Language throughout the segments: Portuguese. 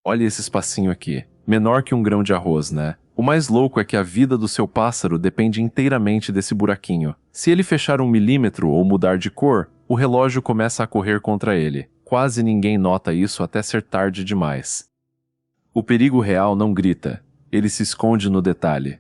Olha esse espacinho aqui. Menor que um grão de arroz, né? O mais louco é que a vida do seu pássaro depende inteiramente desse buraquinho. Se ele fechar 1 milímetro ou mudar de cor, o relógio começa a correr contra ele. Quase ninguém nota isso até ser tarde demais. O perigo real não grita. Ele se esconde no detalhe.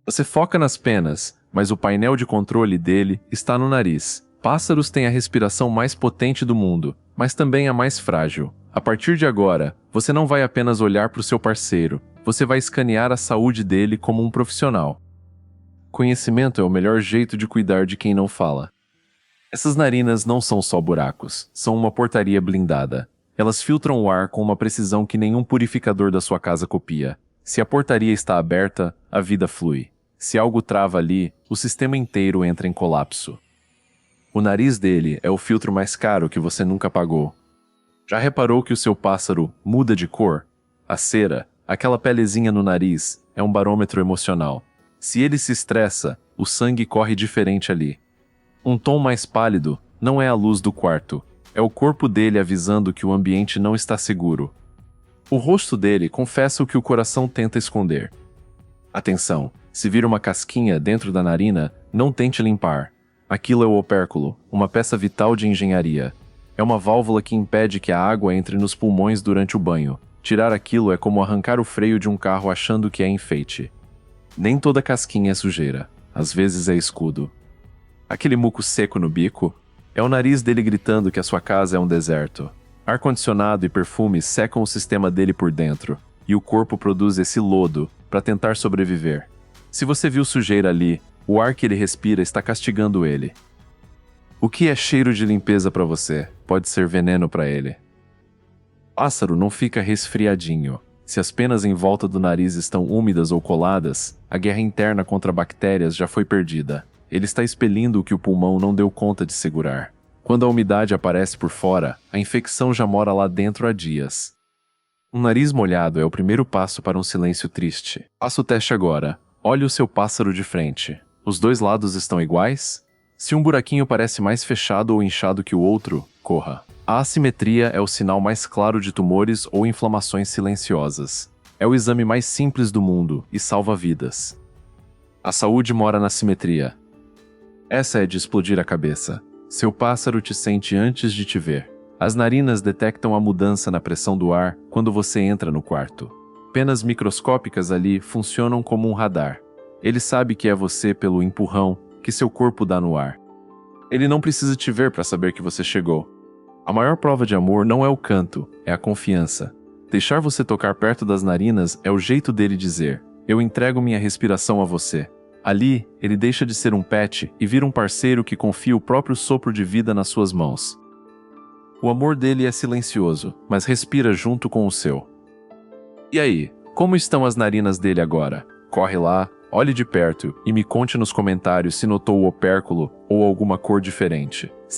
Você foca nas penas, mas o painel de controle dele está no nariz. Pássaros têm a respiração mais potente do mundo, mas também a mais frágil. A partir de agora, você não vai apenas olhar para o seu parceiro, você vai escanear a saúde dele como um profissional. Conhecimento é o melhor jeito de cuidar de quem não fala. Essas narinas não são só buracos, são uma portaria blindada. Elas filtram o ar com uma precisão que nenhum purificador da sua casa copia. Se a portaria está aberta, a vida flui. Se algo trava ali, o sistema inteiro entra em colapso. O nariz dele é o filtro mais caro que você nunca pagou. Já reparou que o seu pássaro muda de cor? A cera, aquela pelezinha no nariz, é um barômetro emocional. Se ele se estressa, o sangue corre diferente ali. Um tom mais pálido não é a luz do quarto, é o corpo dele avisando que o ambiente não está seguro. O rosto dele confessa o que o coração tenta esconder. Atenção, se vir uma casquinha dentro da narina, não tente limpar. Aquilo é o opérculo, uma peça vital de engenharia. É uma válvula que impede que a água entre nos pulmões durante o banho. Tirar aquilo é como arrancar o freio de um carro achando que é enfeite. Nem toda casquinha é sujeira. Às vezes é escudo. Aquele muco seco no bico é o nariz dele gritando que a sua casa é um deserto. Ar-condicionado e perfumes secam o sistema dele por dentro, e o corpo produz esse lodo para tentar sobreviver. Se você viu sujeira ali, o ar que ele respira está castigando ele. O que é cheiro de limpeza para você pode ser veneno para ele. Pássaro não fica resfriadinho. Se as penas em volta do nariz estão úmidas ou coladas, a guerra interna contra bactérias já foi perdida. Ele está expelindo o que o pulmão não deu conta de segurar. Quando a umidade aparece por fora, a infecção já mora lá dentro há dias. Um nariz molhado é o primeiro passo para um silêncio triste. Faça o teste agora. Olhe o seu pássaro de frente. Os dois lados estão iguais? Se um buraquinho parece mais fechado ou inchado que o outro, corra. A assimetria é o sinal mais claro de tumores ou inflamações silenciosas. É o exame mais simples do mundo e salva vidas. A saúde mora na simetria. Essa é de explodir a cabeça. Seu pássaro te sente antes de te ver. As narinas detectam a mudança na pressão do ar quando você entra no quarto. Penas microscópicas ali funcionam como um radar. Ele sabe que é você pelo empurrão que seu corpo dá no ar. Ele não precisa te ver para saber que você chegou. A maior prova de amor não é o canto, é a confiança. Deixar você tocar perto das narinas é o jeito dele dizer: eu entrego minha respiração a você. Ali, ele deixa de ser um pet e vira um parceiro que confia o próprio sopro de vida nas suas mãos. O amor dele é silencioso, mas respira junto com o seu. E aí, como estão as narinas dele agora? Corre lá, olhe de perto e me conte nos comentários se notou o opérculo ou alguma cor diferente.